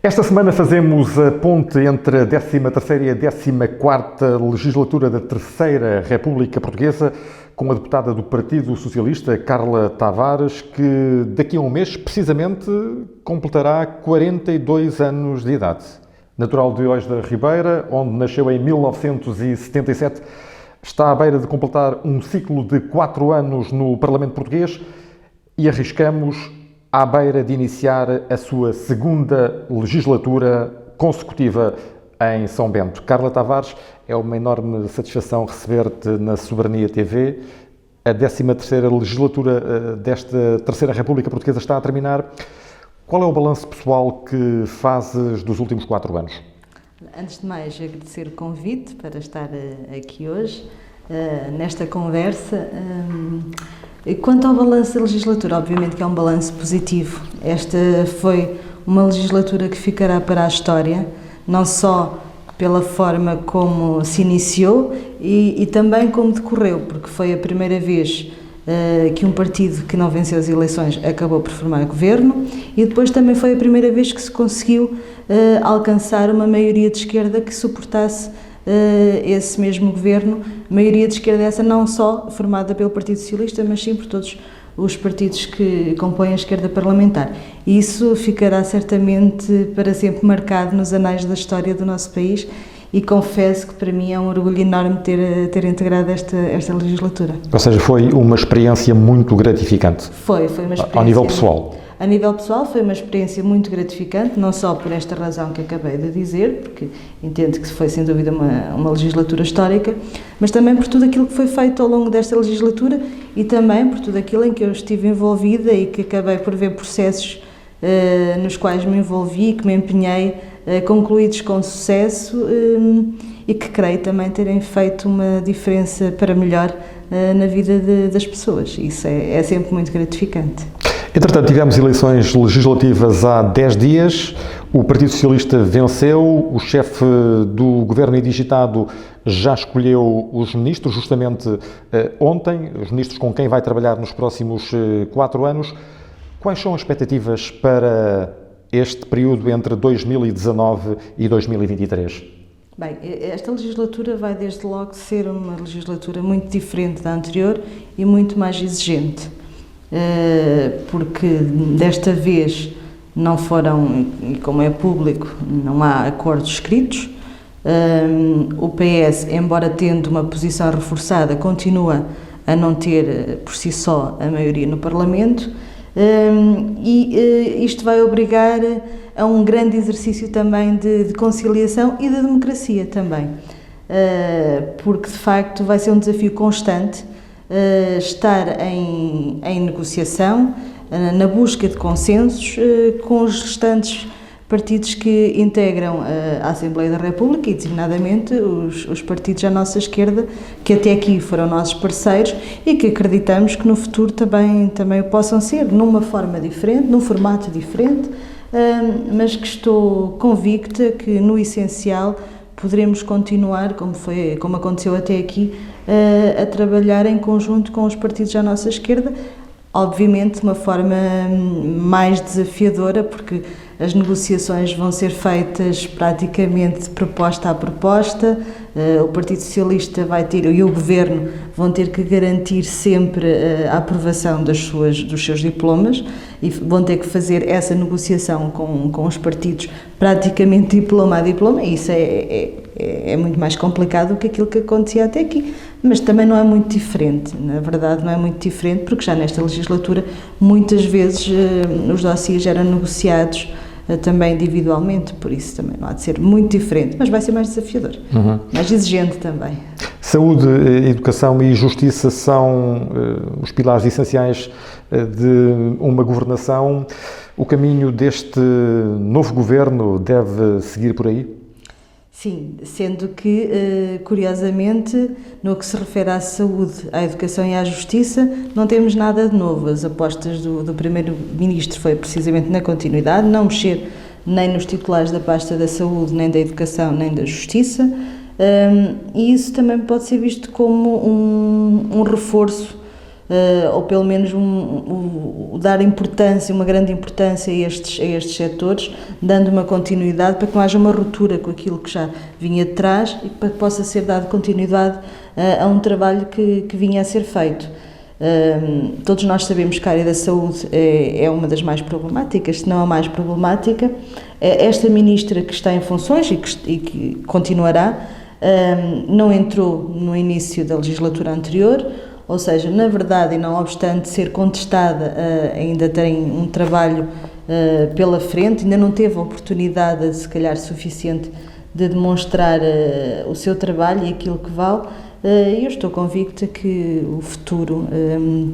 Esta semana fazemos a ponte entre a 13ª e a 14ª legislatura da Terceira República Portuguesa com a deputada do Partido Socialista, Carla Tavares, que daqui a um mês, precisamente, completará 42 anos de idade. Natural de Oeios da Ribeira, onde nasceu em 1977, está à beira de completar um ciclo de 4 anos no Parlamento Português e arriscamos à beira de iniciar a sua segunda legislatura consecutiva em São Bento. Carla Tavares, é uma enorme satisfação receber-te na Soberania TV. A 13ª legislatura desta Terceira República Portuguesa está a terminar. Qual é o balanço pessoal que fazes dos últimos 4 anos? Antes de mais, agradecer o convite para estar aqui hoje, nesta conversa. Quanto ao balanço da legislatura, obviamente que é um balanço positivo. Esta foi uma legislatura que ficará para a história, não só pela forma como se iniciou e também como decorreu, porque foi a primeira vez que um partido que não venceu as eleições acabou por formar governo e depois também foi a primeira vez que se conseguiu alcançar uma maioria de esquerda que suportasse esse mesmo governo, maioria de esquerda essa não só formada pelo Partido Socialista, mas sim por todos os partidos que compõem a esquerda parlamentar. E isso ficará certamente para sempre marcado nos anais da história do nosso país e confesso que para mim é um orgulho enorme ter integrado esta legislatura. Ou seja, foi uma experiência muito gratificante. Foi uma experiência. Ao nível pessoal. A nível pessoal foi uma experiência muito gratificante, não só por esta razão que acabei de dizer, porque entendo que foi sem dúvida uma legislatura histórica, mas também por tudo aquilo que foi feito ao longo desta legislatura e também por tudo aquilo em que eu estive envolvida e que acabei por ver processos nos quais me envolvi, que me empenhei, concluídos com sucesso e que creio também terem feito uma diferença para melhor na vida das pessoas. Isso é sempre muito gratificante. Entretanto, tivemos eleições legislativas há 10 dias, o Partido Socialista venceu, o chefe do Governo indigitado já escolheu os ministros, justamente ontem, os ministros com quem vai trabalhar nos próximos 4 anos. Quais são as expectativas para este período entre 2019 e 2023? Bem, esta legislatura vai desde logo ser uma legislatura muito diferente da anterior e muito mais exigente. Porque desta vez não foram, e como é público, não há acordos escritos. O PS, embora tendo uma posição reforçada, continua a não ter por si só a maioria no Parlamento e isto vai obrigar a um grande exercício também de conciliação e de democracia também, porque de facto vai ser um desafio constante estar em negociação, na busca de consensos com os restantes partidos que integram a Assembleia da República e, designadamente, os partidos à nossa esquerda, que até aqui foram nossos parceiros e que acreditamos que no futuro também o possam ser, numa forma diferente, num formato diferente, mas que estou convicta que, no essencial, poderemos continuar, como aconteceu até aqui, a trabalhar em conjunto com os partidos à nossa esquerda, obviamente de uma forma mais desafiadora, porque as negociações vão ser feitas praticamente de proposta a proposta, o Partido Socialista vai ter, e o Governo vão ter que garantir sempre a aprovação dos seus diplomas e vão ter que fazer essa negociação com os partidos praticamente diploma a diploma, e isso é muito mais complicado do que aquilo que acontecia até aqui, mas também não é muito diferente, na verdade não é muito diferente, porque já nesta legislatura muitas vezes os dossiês eram negociados também individualmente, por isso também não há de ser muito diferente, mas vai ser mais desafiador, mais exigente também. Saúde, educação e justiça são os pilares essenciais de uma governação. O caminho deste novo governo deve seguir por aí? Sim, sendo que, curiosamente, no que se refere à saúde, à educação e à justiça, não temos nada de novo. As apostas do Primeiro-Ministro foi precisamente na continuidade, não mexer nem nos titulares da pasta da saúde, nem da educação, nem da justiça, e isso também pode ser visto como um reforço ou pelo menos dar importância, uma grande importância a estes setores, dando uma continuidade para que não haja uma ruptura com aquilo que já vinha de trás e para que possa ser dado continuidade a um trabalho que vinha a ser feito. Todos nós sabemos que a área da saúde é uma das mais problemáticas, se não a mais problemática. Esta ministra que está em funções e que continuará, não entrou no início da legislatura anterior, ou seja, na verdade, e não obstante ser contestada, ainda tem um trabalho pela frente, ainda não teve a oportunidade, se calhar, suficiente de demonstrar o seu trabalho e aquilo que vale. Eu estou convicta que o futuro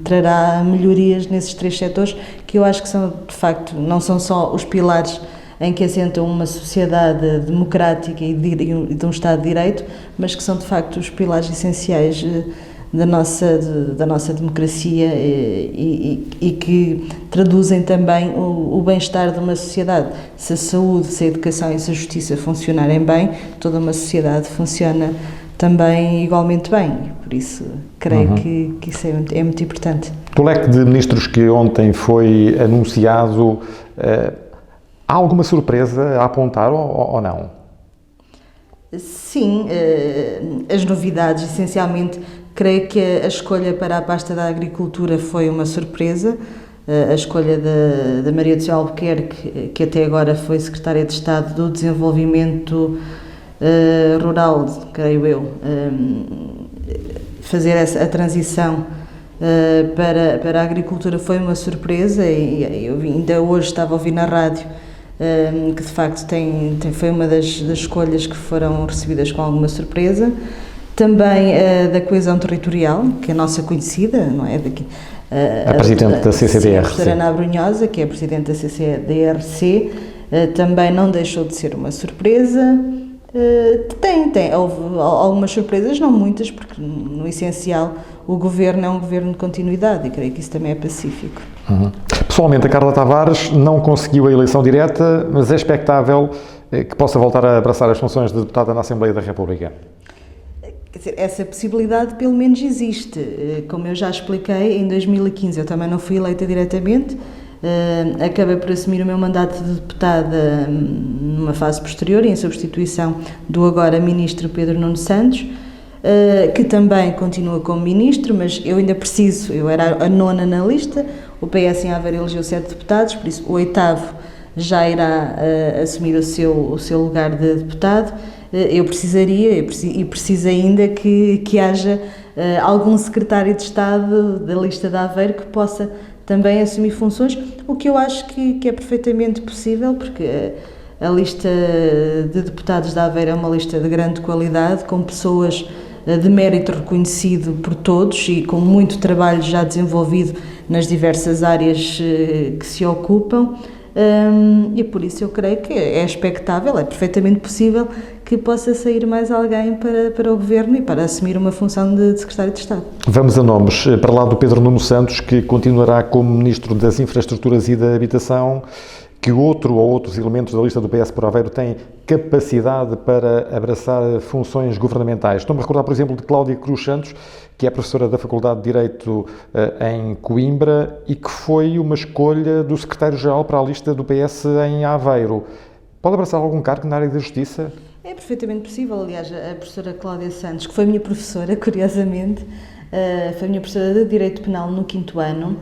trará melhorias nesses 3 setores, que eu acho que são, de facto, não são só os pilares em que assentam uma sociedade democrática e de um Estado de Direito, mas que são, de facto, os pilares essenciais da nossa democracia e que traduzem também o bem-estar de uma sociedade. Se a saúde, se a educação e se a justiça funcionarem bem, toda uma sociedade funciona também igualmente bem. Por isso, creio que isso é muito importante. Do leque de ministros que ontem foi anunciado, há alguma surpresa a apontar ou não? Sim, as novidades, essencialmente, creio que a escolha para a pasta da Agricultura foi uma surpresa. A escolha da Maria do Céu Albuquerque, que até agora foi Secretária de Estado do Desenvolvimento Rural, creio eu, fazer a transição para a Agricultura foi uma surpresa e eu ainda hoje estava a ouvir na rádio que de facto foi uma das escolhas que foram recebidas com alguma surpresa. Também da coesão territorial, que é a nossa conhecida, não é? A Presidente da CCDR. A professora Ana Abrunhosa, que é a Presidente da CCDRC, também não deixou de ser uma surpresa. Houve algumas surpresas, não muitas, porque no essencial o Governo é um Governo de continuidade e creio que isso também é pacífico. Pessoalmente, a Carla Tavares não conseguiu a eleição direta, mas é expectável que possa voltar a abraçar as funções de deputada na Assembleia da República. Quer dizer, essa possibilidade pelo menos existe. Como eu já expliquei, em 2015 eu também não fui eleita diretamente, acabei por assumir o meu mandato de deputada numa fase posterior, em substituição do agora Ministro Pedro Nuno Santos, que também continua como Ministro, mas eu ainda preciso, eu era a 9ª na lista, o PS em Aveiro elegeu 7 deputados, por isso o 8º já irá assumir o seu lugar de deputado. Eu precisaria, e preciso ainda que haja algum secretário de Estado da lista de Aveiro que possa também assumir funções, o que eu acho que é perfeitamente possível, porque a lista de deputados de Aveiro é uma lista de grande qualidade, com pessoas de mérito reconhecido por todos e com muito trabalho já desenvolvido nas diversas áreas que se ocupam. E por isso eu creio que é expectável, é perfeitamente possível que possa sair mais alguém para o Governo e para assumir uma função de Secretário de Estado. Vamos a nomes. Para lá do Pedro Nuno Santos, que continuará como Ministro das Infraestruturas e da Habitação, que outro ou outros elementos da lista do PS por Aveiro têm capacidade para abraçar funções governamentais. Estou-me a recordar, por exemplo, de Cláudia Cruz Santos, que é professora da Faculdade de Direito em Coimbra e que foi uma escolha do Secretário-Geral para a lista do PS em Aveiro. Pode abraçar algum cargo na área da Justiça? É perfeitamente possível. Aliás, a professora Cláudia Santos, que foi minha professora, curiosamente, foi minha professora de Direito Penal no 5º ano,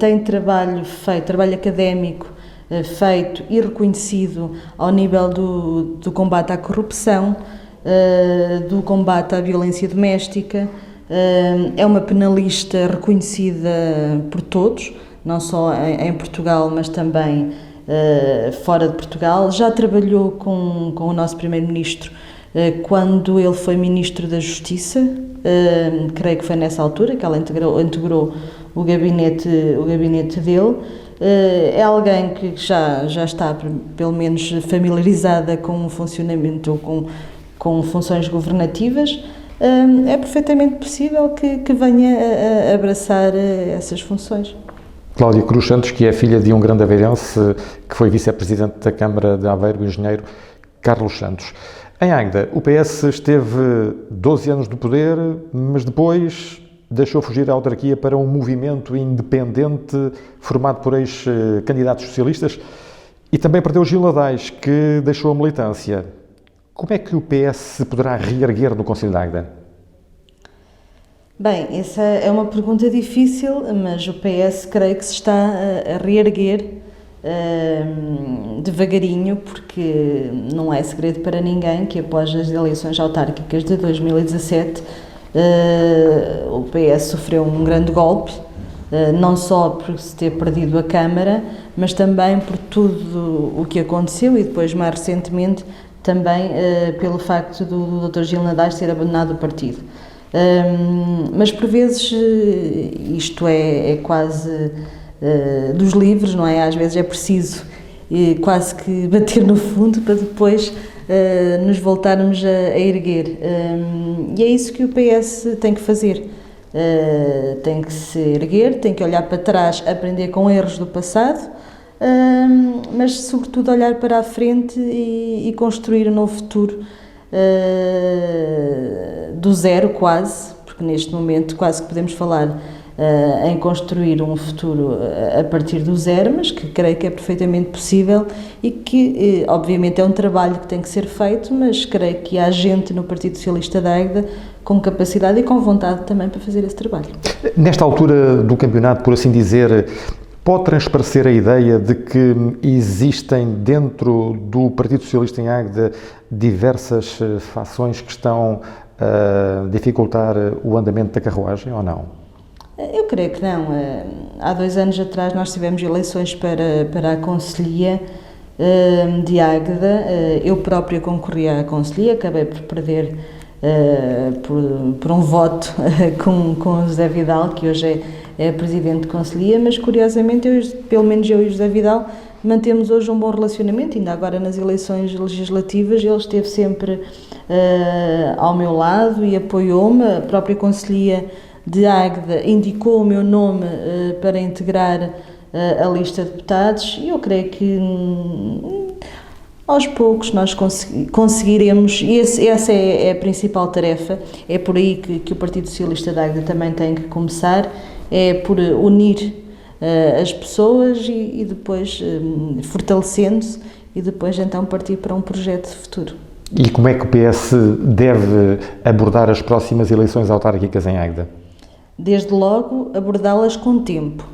tem trabalho académico feito e reconhecido ao nível do combate à corrupção, do combate à violência doméstica, é uma penalista reconhecida por todos, não só em Portugal, mas também fora de Portugal. Já trabalhou com o nosso Primeiro-Ministro quando ele foi Ministro da Justiça, creio que foi nessa altura que ela integrou o gabinete dele. É alguém que já está, pelo menos, familiarizada com o funcionamento ou com funções governativas. É perfeitamente possível que venha a abraçar essas funções. Cláudia Cruz Santos, que é filha de um grande aveirense, que foi vice-presidente da Câmara de Aveiro, o engenheiro Carlos Santos. Em Águeda, o PS esteve 12 anos no poder, mas depois deixou fugir a autarquia para um movimento independente formado por ex-candidatos socialistas e também perdeu Gil Adais, que deixou a militância. Como é que o PS se poderá reerguer no Conselho de Águeda? Bem, essa é uma pergunta difícil, mas o PS creio que se está a reerguer devagarinho, porque não é segredo para ninguém que após as eleições autárquicas de 2017 o PS sofreu um grande golpe, não só por se ter perdido a Câmara, mas também por tudo o que aconteceu e depois, mais recentemente, também pelo facto do Dr. Gil Adais ter abandonado o partido. Mas por vezes isto é quase dos livros, não é? Às vezes é preciso quase que bater no fundo para depois nos voltarmos a erguer. E é isso que o PS tem que fazer. Tem que se erguer, tem que olhar para trás, aprender com erros do passado, mas sobretudo olhar para a frente e construir um novo futuro do zero quase, porque neste momento quase que podemos falar em construir um futuro a partir do zero, mas que creio que é perfeitamente possível e que obviamente é um trabalho que tem que ser feito, mas creio que há gente no Partido Socialista da Águeda com capacidade e com vontade também para fazer esse trabalho. Nesta altura do campeonato, por assim dizer, pode transparecer a ideia de que existem dentro do Partido Socialista em Águeda diversas fações que estão a dificultar o andamento da carruagem ou não? Eu creio que não. Há 2 anos atrás nós tivemos eleições para a Conselhia de Águeda. Eu própria concorri à Conselhia, acabei por perder por um voto com o José Vidal, que hoje é presidente de Conselhia, mas curiosamente, pelo menos eu e o José Vidal, mantemos hoje um bom relacionamento. Ainda agora nas eleições legislativas ele esteve sempre ao meu lado e apoiou-me. A própria Conselhia de Águeda indicou o meu nome para integrar a lista de deputados e eu creio que aos poucos nós conseguiremos, e essa é a principal tarefa, é por aí que o Partido Socialista da Águeda também tem que começar, é por unir as pessoas e depois fortalecendo-se e depois então partir para um projeto de futuro. E como é que o PS deve abordar as próximas eleições autárquicas em Águeda? Desde logo, abordá-las com tempo,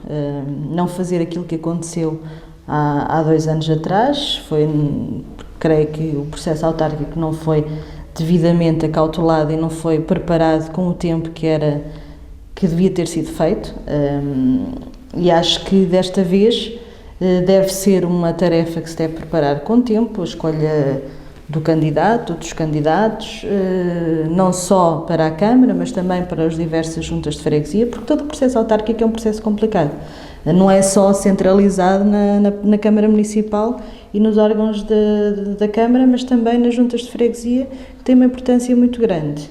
não fazer aquilo que aconteceu há 2 anos atrás. Creio que o processo autárquico não foi devidamente acautelado e não foi preparado com o tempo que devia ter sido feito, e acho que desta vez deve ser uma tarefa que se deve preparar com tempo, a escolha do candidato, dos candidatos, não só para a Câmara, mas também para as diversas juntas de freguesia, porque todo o processo autárquico é um processo complicado. Não é só centralizado na Câmara Municipal e nos órgãos da Câmara, mas também nas juntas de freguesia, que tem uma importância muito grande.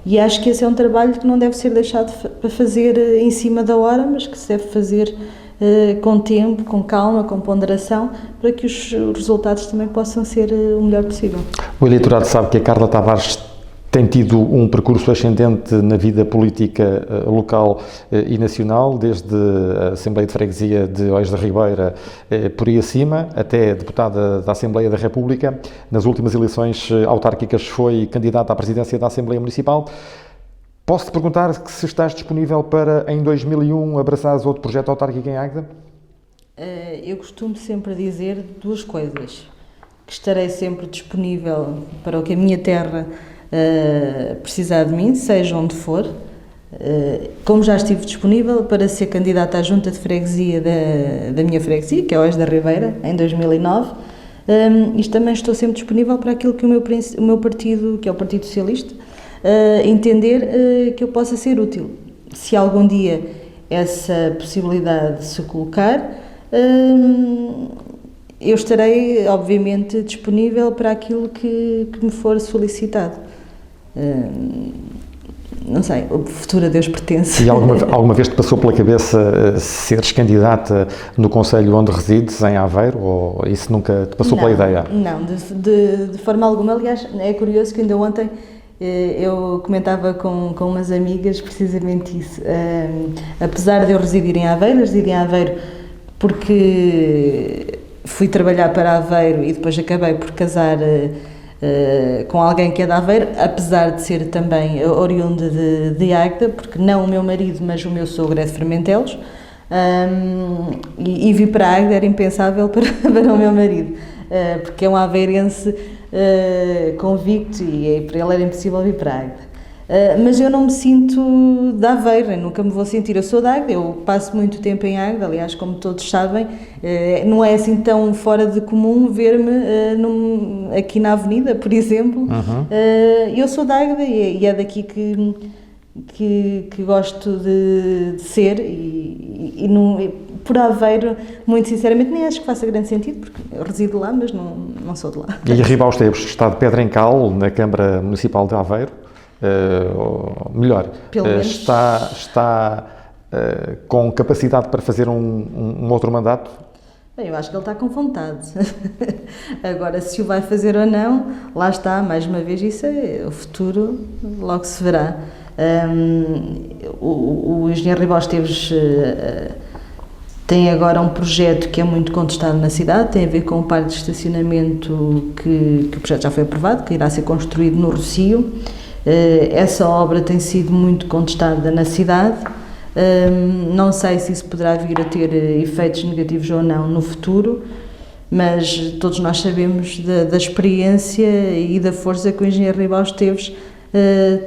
E acho que esse é um trabalho que não deve ser deixado para fazer em cima da hora, mas que se deve fazer com tempo, com calma, com ponderação, para que os resultados também possam ser o melhor possível. O eleitorado sabe que a Carla Tavares tem tido um percurso ascendente na vida política local e nacional, desde a Assembleia de Freguesia de Oeiros da Ribeira por aí acima, até deputada da Assembleia da República. Nas últimas eleições autárquicas foi candidata à presidência da Assembleia Municipal. Posso-te perguntar se estás disponível para, em 2001, abraçares outro projeto autárquico em Águeda? Eu costumo sempre dizer 2 coisas. Que estarei sempre disponível para o que a minha terra precisar de mim, seja onde for. Como já estive disponível para ser candidata à junta de freguesia da minha freguesia, que é Oeiros da Ribeira, em 2009. Isto também estou sempre disponível para aquilo que o meu partido, que é o Partido Socialista, entender que eu possa ser útil. Se algum dia essa possibilidade se colocar, eu estarei, obviamente, disponível para aquilo que me for solicitado. Não sei, o futuro a Deus pertence. E alguma vez te passou pela cabeça seres candidata no concelho onde resides, em Aveiro, ou isso nunca te passou pela ideia? Não, de forma alguma. Aliás, é curioso que ainda ontem Eu comentava com umas amigas precisamente isso. Apesar de eu residir em Aveiro porque fui trabalhar para Aveiro e depois acabei por casar com alguém que é de Aveiro, apesar de ser também oriunda de Águeda, porque não o meu marido, mas o meu sogro é de Fermentelos, e vir para Águeda era impensável para o meu marido, porque é um aveirense convicto e para ele era impossível vir para Águeda. Mas eu não me sinto de Aveiro, eu nunca me vou sentir. Eu sou de Águeda, eu passo muito tempo em Águeda, aliás, como todos sabem, não é assim tão fora de comum ver-me aqui na avenida, por exemplo. Eu sou de Águeda e é daqui que gosto de ser e por Aveiro, muito sinceramente, nem acho que faça grande sentido, porque eu resido lá, mas não sou de lá. E Ribal Esteves está de pedra em cal na Câmara Municipal de Aveiro. Melhor, está com capacidade para fazer um outro mandato? Bem, eu acho que ele está com vontade. Agora, se o vai fazer ou não, lá está, mais uma vez, isso é o futuro, logo se verá. O engenheiro Ribal Esteves tem agora um projeto que é muito contestado na cidade, tem a ver com o parque de estacionamento que o projeto já foi aprovado, que irá ser construído no Rossio. Essa obra tem sido muito contestada na cidade, não sei se isso poderá vir a ter efeitos negativos ou não no futuro, mas todos nós sabemos da experiência e da força que o engenheiro Ribal Esteves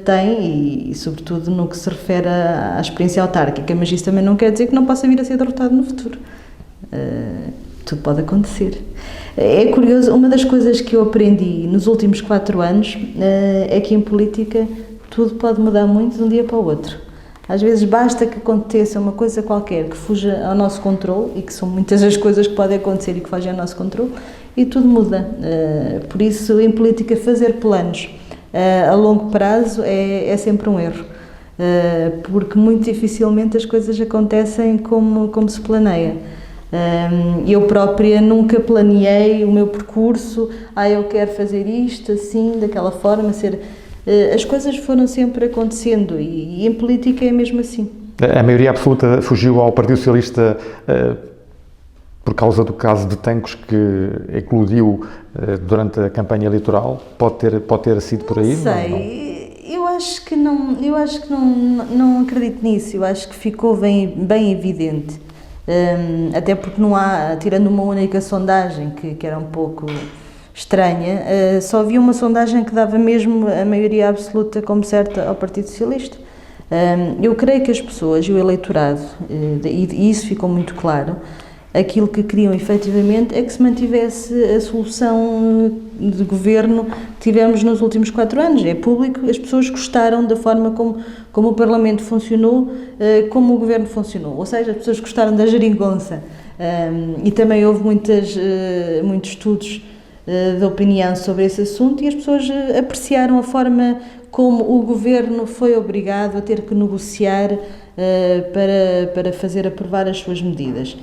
tem e sobretudo no que se refere à experiência autárquica, mas isso também não quer dizer que não possa vir a ser derrotado no futuro. Tudo pode acontecer. É curioso, uma das coisas que eu aprendi nos últimos 4 anos é que em política tudo pode mudar muito de um dia para o outro. Às vezes basta que aconteça uma coisa qualquer que fuja ao nosso controle, e que são muitas as coisas que podem acontecer e que fogem ao nosso controle, e tudo muda. Por isso, em política, fazer planos a longo prazo é sempre um erro, porque muito dificilmente as coisas acontecem como se planeia. Eu própria nunca planeei o meu percurso, eu quero fazer isto assim, daquela forma, as coisas foram sempre acontecendo e em política é mesmo assim. A maioria absoluta fugiu ao Partido Socialista por causa do caso de Tancos que eclodiu durante a campanha eleitoral. Pode ter sido por aí? Não sei, eu acho que não acredito nisso, eu acho que ficou bem evidente. Até porque não há, tirando uma única sondagem que era um pouco estranha, só havia uma sondagem que dava mesmo a maioria absoluta como certa ao Partido Socialista. Eu creio que as pessoas e o eleitorado, e isso ficou muito claro, aquilo que queriam efetivamente é que se mantivesse a solução de governo que tivemos nos últimos 4 anos. É público, as pessoas gostaram da forma como o Parlamento funcionou, como o governo funcionou. Ou seja, as pessoas gostaram da geringonça. E também houve muitos estudos de opinião sobre esse assunto e as pessoas apreciaram a forma como o governo foi obrigado a ter que negociar para fazer aprovar as suas medidas.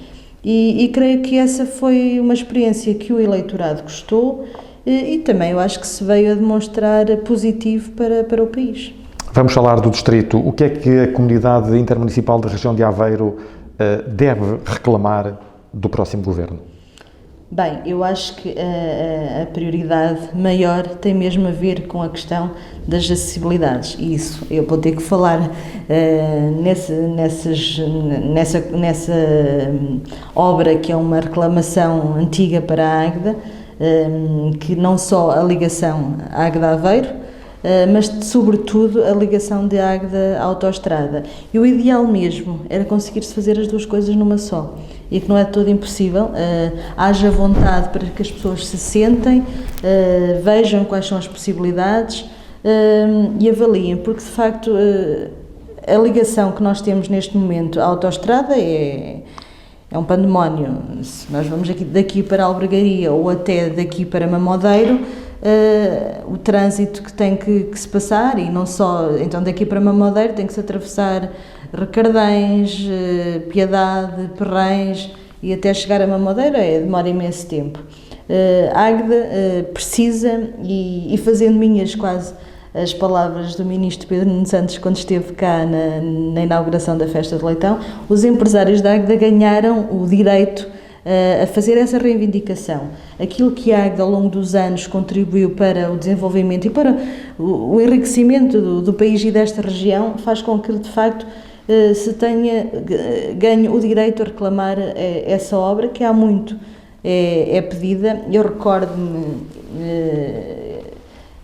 E creio que essa foi uma experiência que o eleitorado gostou e também eu acho que se veio a demonstrar positivo para o país. Vamos falar do distrito. O que é que a comunidade intermunicipal da região de Aveiro deve reclamar do próximo governo? Bem, eu acho que a prioridade maior tem mesmo a ver com a questão das acessibilidades e isso eu vou ter que falar nessa obra que é uma reclamação antiga para a Águeda, que não só a ligação Águeda-Aveiro, mas sobretudo a ligação de Águeda à autoestrada. E o ideal mesmo era conseguir-se fazer as duas coisas numa só. E que não é todo impossível, haja vontade para que as pessoas se sentem, vejam quais são as possibilidades e avaliem, porque de facto a ligação que nós temos neste momento à autoestrada é um pandemónio. Se nós vamos daqui para a Albergaria ou até daqui para Mamodeiro, o trânsito que tem que se passar, e não só, então daqui para Mamodeiro tem que se atravessar Recardens, Piedade, Perrens e até chegar a Mamodeiro demora imenso tempo. Águeda precisa, e fazendo minhas quase as palavras do ministro Pedro Nuno Santos quando esteve cá na inauguração da Festa de Leitão, os empresários da Águeda ganharam o direito a fazer essa reivindicação. Aquilo que a Águeda ao longo dos anos contribuiu para o desenvolvimento e para o enriquecimento do país e desta região faz com que, de facto, se tenha ganho o direito a reclamar essa obra que há muito é pedida. Eu recordo-me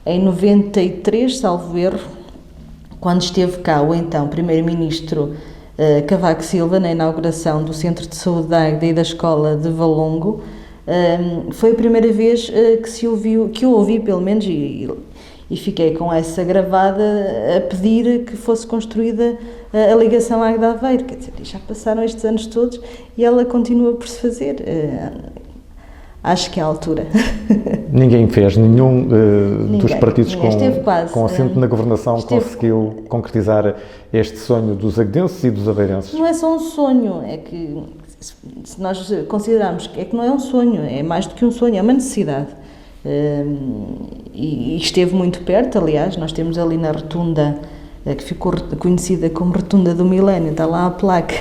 em 93, salvo erro, quando esteve cá o então primeiro-ministro Cavaco Silva na inauguração do Centro de Saúde da Águeda e da Escola de Valongo, foi a primeira vez que eu ouvi, pelo menos, e fiquei com essa gravada, a pedir que fosse construída a ligação Águeda-Aveiro. Quer dizer, já passaram estes anos todos e ela continua por se fazer. Acho que é a altura. Ninguém fez, nenhum dos partidos com assento na governação conseguiu concretizar este sonho dos aguedenses e dos aveirenses. Não é só um sonho, é que se nós considerarmos que não é um sonho, é mais do que um sonho, é uma necessidade. E esteve muito perto, aliás, nós temos ali na rotunda, que ficou conhecida como Rotunda do Milénio, está lá a placa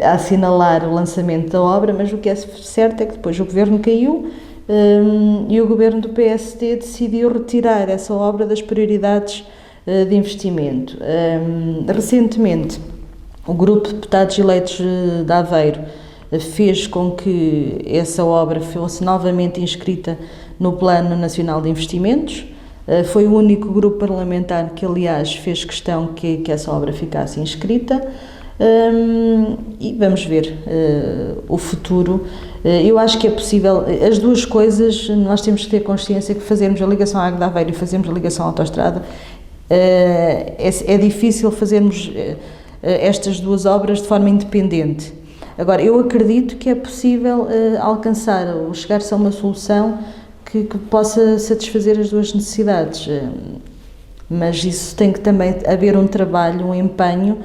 a assinalar o lançamento da obra, mas o que é certo é que depois o governo caiu e o governo do PSD decidiu retirar essa obra das prioridades de investimento. Recentemente, o grupo de deputados eleitos de Aveiro fez com que essa obra fosse novamente inscrita no Plano Nacional de Investimentos. Foi o único grupo parlamentar que, aliás, fez questão que essa obra ficasse inscrita. E vamos ver o futuro. Eu acho que é possível, as duas coisas, nós temos que ter consciência que fazermos a ligação à Águeda Aveiro e fazermos a ligação à autoestrada, é difícil fazermos estas duas obras de forma independente. Agora, eu acredito que é possível alcançar ou chegar-se a uma solução que possa satisfazer as duas necessidades, mas isso tem que também haver um trabalho, um empenho,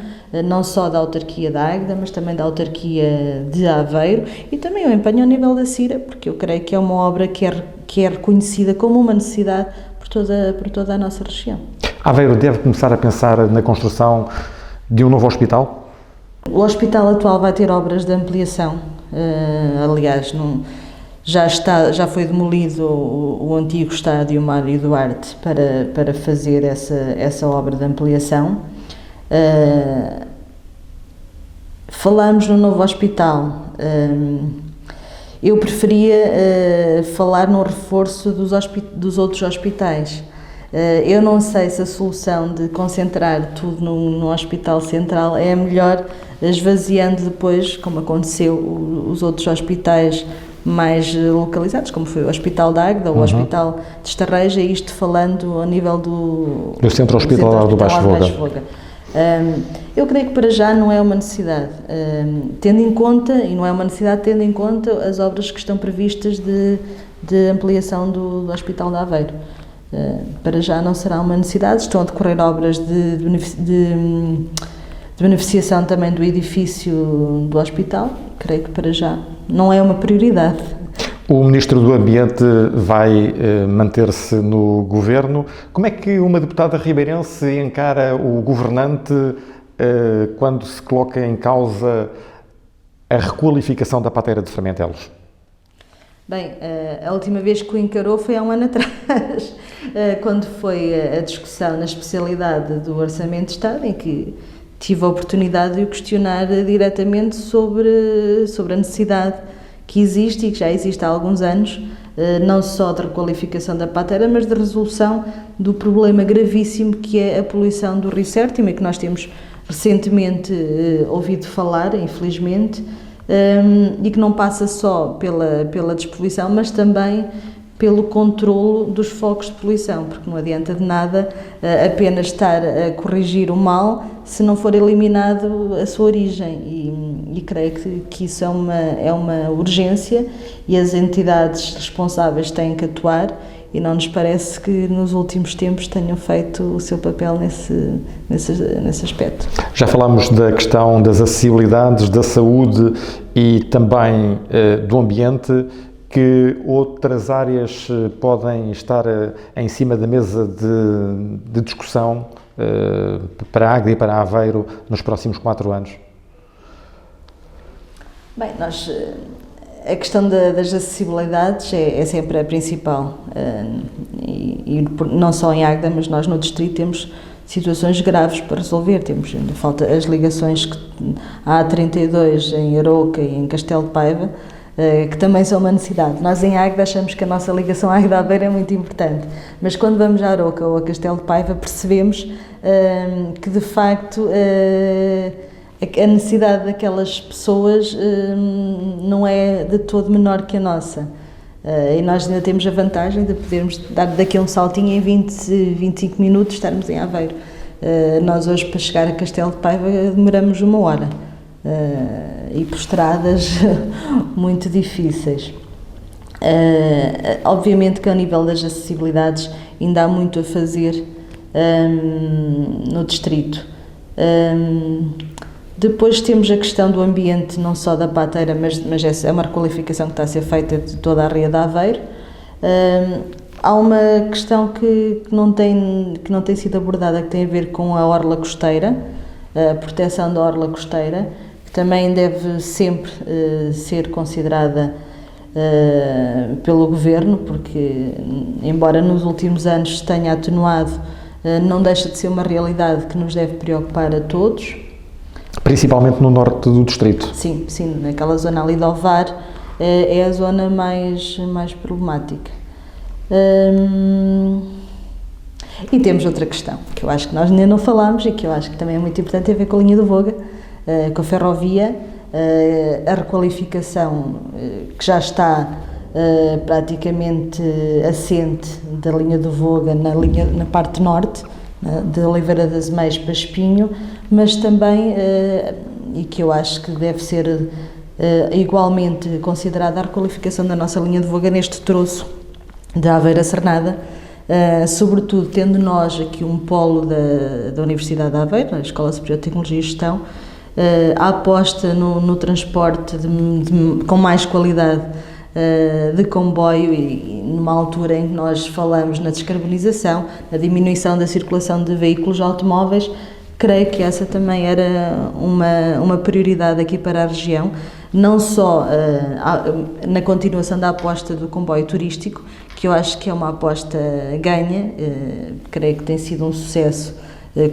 não só da autarquia da Águeda, mas também da autarquia de Aveiro e também um empenho ao nível da CIRA, porque eu creio que é uma obra que é reconhecida como uma necessidade por toda a nossa região. Aveiro deve começar a pensar na construção de um novo hospital? O hospital atual vai ter obras de ampliação, aliás, já foi demolido o antigo estádio Mário Duarte para fazer essa obra de ampliação. Falamos no novo hospital. Eu preferia falar no reforço dos outros hospitais. Eu não sei se a solução de concentrar tudo no hospital central é a melhor, esvaziando depois, como aconteceu, os outros hospitais mais localizados, como foi o Hospital da Águeda, o Hospital de Estarreja, isto falando a nível do Centro Hospitalar do Baixo Voga. Eu creio que para já não é uma necessidade, tendo em conta, e não é uma necessidade tendo em conta as obras que estão previstas de ampliação do Hospital de Aveiro. Para já não será uma necessidade, estão a decorrer obras de beneficiação também do edifício do hospital, creio que para já não é uma prioridade. O Ministro do Ambiente vai manter-se no Governo. Como é que uma deputada ribeirense encara o governante quando se coloca em causa a requalificação da pateira de Fermentelos? Bem, a última vez que o encarou foi há um ano atrás, quando foi a discussão na especialidade do Orçamento de Estado, em que tive a oportunidade de o questionar diretamente sobre a necessidade que existe e que já existe há alguns anos, não só de requalificação da pateira, mas de resolução do problema gravíssimo que é a poluição do Rio Sértimo, e que nós temos recentemente ouvido falar, infelizmente, e que não passa só pela despoluição, mas também pelo controlo dos focos de poluição, porque não adianta de nada apenas estar a corrigir o mal se não for eliminado a sua origem, e creio que isso é uma urgência e as entidades responsáveis têm que atuar, e não nos parece que nos últimos tempos tenham feito o seu papel nesse aspecto. Já falámos da questão das acessibilidades, da saúde e também do ambiente. que outras áreas podem estar em cima da mesa de discussão para a Águeda e para a Aveiro nos próximos 4 anos? Bem, a questão das acessibilidades é sempre a principal, e não só em Águeda, mas nós no distrito temos situações graves para resolver. Temos ainda falta as ligações que há 32 em Aroca e em Castelo de Paiva, que também são uma necessidade. Nós em Águeda achamos que a nossa ligação à Águeda-Aveiro é muito importante, mas quando vamos a Aroca ou a Castelo de Paiva percebemos que de facto a necessidade daquelas pessoas não é de todo menor que a nossa. E nós ainda temos a vantagem de podermos dar daqui um saltinho em 25 minutos estarmos em Aveiro. Nós hoje para chegar a Castelo de Paiva demoramos 1 hora. E por estradas muito difíceis. Obviamente que ao nível das acessibilidades ainda há muito a fazer no distrito. Depois temos a questão do ambiente, não só da pateira, mas essa é uma requalificação que está a ser feita de toda a Ria de Aveiro. Há uma questão que não tem sido abordada, que tem a ver com a orla costeira, a proteção da orla costeira, que também deve sempre ser considerada pelo Governo, porque, embora nos últimos anos se tenha atenuado, não deixa de ser uma realidade que nos deve preocupar a todos. Principalmente no norte do distrito. Sim, naquela zona ali de Ovar é a zona mais problemática. E temos outra questão, que eu acho que nós ainda não falámos e que eu acho que também é muito importante, tem a ver com a linha do Voga, com a ferrovia, a requalificação que já está praticamente assente da linha do Voga na parte norte, de Oliveira das Meias para Espinho, mas também, e que eu acho que deve ser igualmente considerada a requalificação da nossa linha de Voga neste troço de Aveiro a Cernada, sobretudo tendo nós aqui um polo da Universidade de Aveiro, a Escola Superior de Tecnologia e Gestão, a aposta no transporte com mais qualidade de comboio, e numa altura em que nós falamos na descarbonização, na diminuição da circulação de veículos automóveis, creio que essa também era uma prioridade aqui para a região, não só na continuação da aposta do comboio turístico, que eu acho que é uma aposta ganha, creio que tem sido um sucesso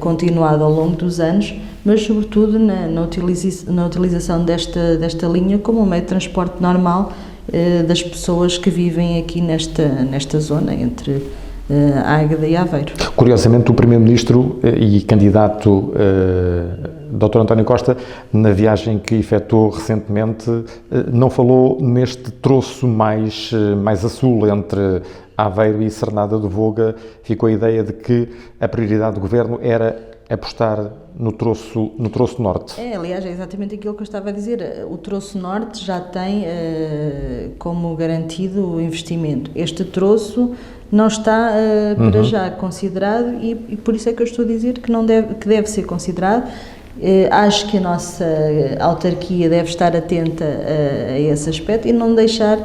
continuado ao longo dos anos, mas sobretudo na utilização desta linha como um meio de transporte normal das pessoas que vivem aqui nesta zona entre Águeda e Aveiro. Curiosamente, o Primeiro-Ministro e candidato Dr. António Costa, na viagem que efetuou recentemente, não falou neste troço mais a sul, entre Aveiro e Cernada do Voga. Ficou a ideia de que a prioridade do Governo era apostar no troço norte. Aliás, é exatamente aquilo que eu estava a dizer. O troço norte já tem como garantido o investimento. Este troço não está para já considerado, e por isso é que eu estou a dizer que deve ser considerado. Acho que a nossa autarquia deve estar atenta a esse aspecto e não deixar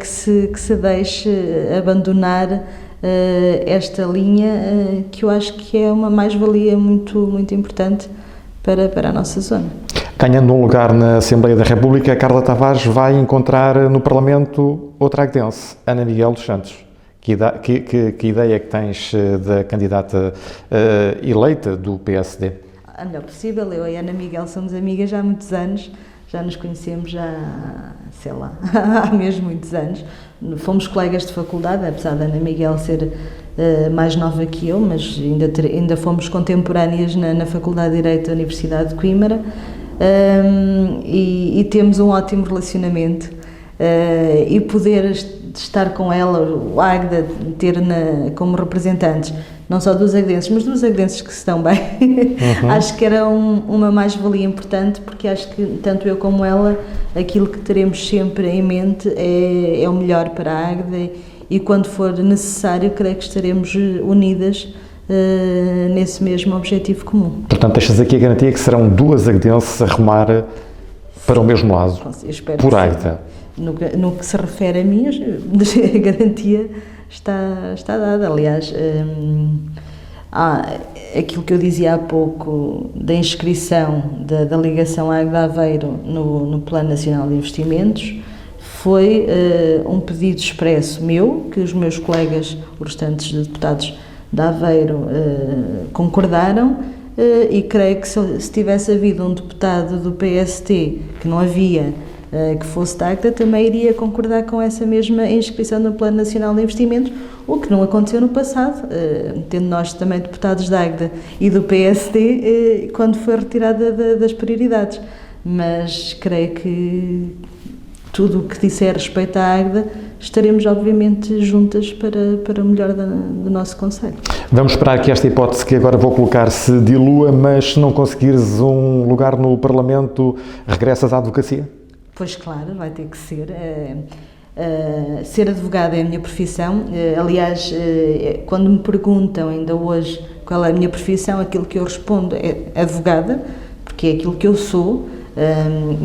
que se deixe abandonar esta linha, que eu acho que é uma mais-valia muito, muito importante para a nossa zona. Ganhando um lugar na Assembleia da República, a Carla Tavares vai encontrar no Parlamento outra aguedense, Ana Miguel dos Santos. Que ideia que tens da candidata eleita do PSD? Não é possível, eu e a Ana Miguel somos amigas há muitos anos, já nos conhecemos há mesmo muitos anos. Fomos colegas de faculdade, apesar da Ana Miguel ser mais nova que eu, mas ainda fomos contemporâneas na Faculdade de Direito da Universidade de Coimbra, e temos um ótimo relacionamento, e poder estar com ela, o Águeda, ter como representantes não só dos aguedenses, mas dos aguedenses que se estão bem. Acho que era uma mais-valia importante, porque acho que tanto eu como ela, aquilo que teremos sempre em mente é o melhor para a Águeda, e quando for necessário, creio que estaremos unidas nesse mesmo objetivo comum. Portanto, deixas aqui a garantia que serão duas aguedenses a remar para o mesmo lado, por Águeda. no que se refere a mim, a garantia está dada. Aliás, aquilo que eu dizia há pouco da inscrição da ligação à Águeda Aveiro no Plano Nacional de Investimentos foi um pedido expresso meu, que os meus colegas, os restantes deputados de Aveiro, concordaram, e creio que se tivesse havido um deputado do PST, que não havia, que fosse da Águeda, também iria concordar com essa mesma inscrição no Plano Nacional de Investimentos, o que não aconteceu no passado, tendo nós também deputados da Águeda e do PSD, quando foi retirada das prioridades. Mas creio que tudo o que disser respeito à Águeda, estaremos obviamente juntas para o melhor do nosso concelho. Vamos esperar que esta hipótese que agora vou colocar se dilua, mas se não conseguires um lugar no Parlamento, regressas à advocacia? Pois claro, vai ter que ser. Ser advogada é a minha profissão. Aliás, quando me perguntam ainda hoje qual é a minha profissão, aquilo que eu respondo é advogada, porque é aquilo que eu sou.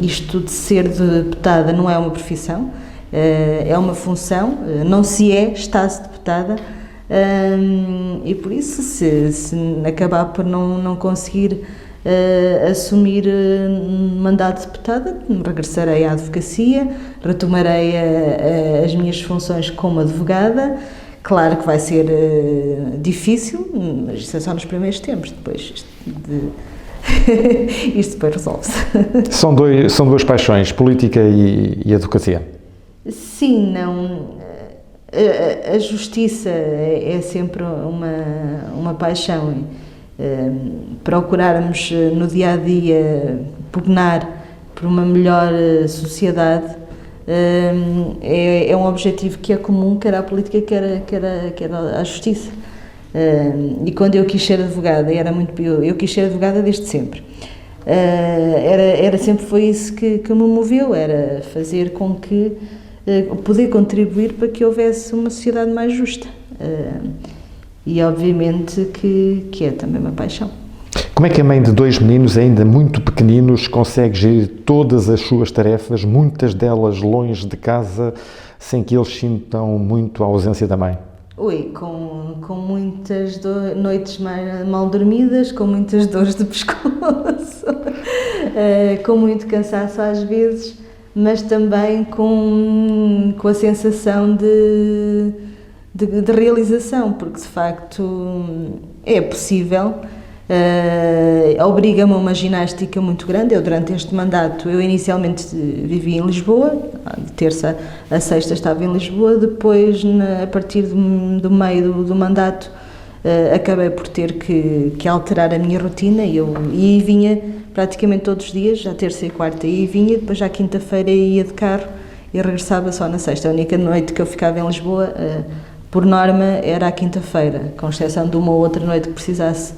Isto de ser deputada não é uma profissão, é uma função, não se está-se deputada, e por isso, se acabar por não conseguir assumir mandato de deputada, regressarei à advocacia, retomarei as minhas funções como advogada. Claro que vai ser difícil, mas isso é só nos primeiros tempos, depois isto depois resolve-se. São duas paixões, política e advocacia. Sim, não. A justiça é sempre uma paixão. Procurarmos no dia-a-dia pugnar por uma melhor sociedade é um objetivo que é comum, quer à política, quer à justiça. E quando eu quis ser advogada, eu quis ser advogada desde sempre. Sempre foi isso que me moveu, era fazer com que poder contribuir para que houvesse uma sociedade mais justa. E obviamente que é também uma paixão. Como é que a mãe de 2 meninos ainda muito pequeninos consegue gerir todas as suas tarefas, muitas delas longe de casa, sem que eles sintam muito a ausência da mãe? Com muitas noites mal dormidas, com muitas dores de pescoço, com muito cansaço às vezes, mas também com a sensação de realização, porque de facto é possível. Obriga-me a uma ginástica muito grande. Eu, durante este mandato, eu inicialmente vivi em Lisboa, de terça a sexta estava em Lisboa, depois, a partir do meio do mandato, acabei por ter que alterar a minha rotina e vinha praticamente todos os dias, à terça e quarta, e vinha, depois à quinta-feira ia de carro e regressava só na sexta. A única noite que eu ficava em Lisboa, por norma, era à quinta-feira, com exceção de uma ou outra noite que precisasse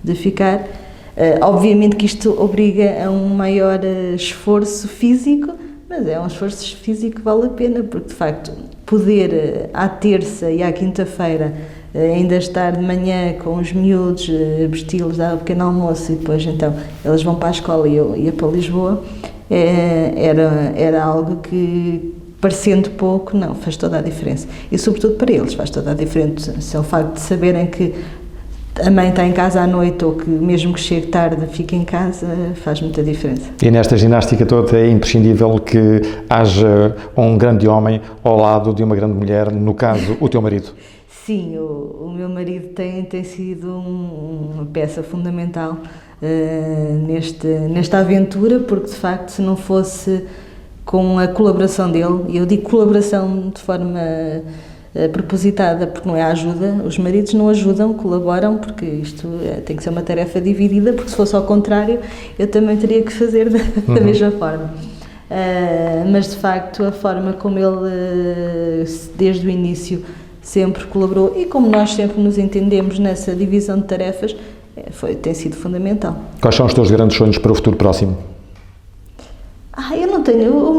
de ficar. Obviamente que isto obriga a um maior esforço físico, mas é um esforço físico que vale a pena, porque de facto poder à terça e à quinta-feira ainda estar de manhã com os miúdos, vesti-los, dar o pequeno almoço e depois então eles vão para a escola e eu ia para Lisboa, era algo que, parecendo pouco, não, faz toda a diferença. E sobretudo para eles faz toda a diferença. Se é o facto de saberem que a mãe está em casa à noite ou que mesmo que chegue tarde fique em casa, faz muita diferença. E nesta ginástica toda é imprescindível que haja um grande homem ao lado de uma grande mulher, no caso, o teu marido. Sim, o meu marido tem sido uma peça fundamental nesta aventura, porque de facto se não fosse com a colaboração dele, e eu digo colaboração de forma propositada, porque não é ajuda, os maridos não ajudam, colaboram, porque isto tem que ser uma tarefa dividida, porque se fosse ao contrário, eu também teria que fazer da mesma forma. Mas de facto a forma como ele desde o início sempre colaborou e como nós sempre nos entendemos nessa divisão de tarefas, tem sido fundamental. Quais são os teus grandes sonhos para o futuro próximo? Eu não tenho. O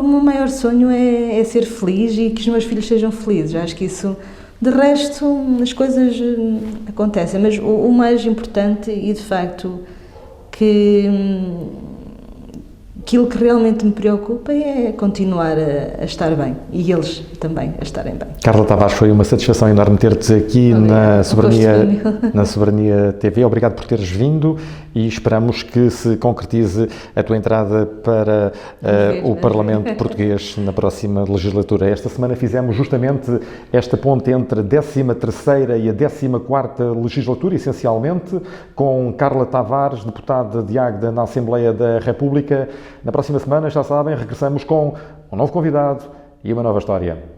meu maior sonho é ser feliz e que os meus filhos sejam felizes. Acho que isso, de resto, as coisas acontecem. Mas o mais importante e, de facto, que aquilo que realmente me preocupa é continuar a estar bem e eles também a estarem bem. Carla Tavares, foi uma satisfação enorme ter-te aqui na Soberania TV. Obrigado por teres vindo e esperamos que se concretize a tua entrada para o Parlamento Português na próxima legislatura. Esta semana fizemos justamente esta ponte entre a 13ª e a 14ª legislatura, essencialmente, com Carla Tavares, deputada de Águeda na Assembleia da República. Na próxima semana, já sabem, regressamos com um novo convidado e uma nova história.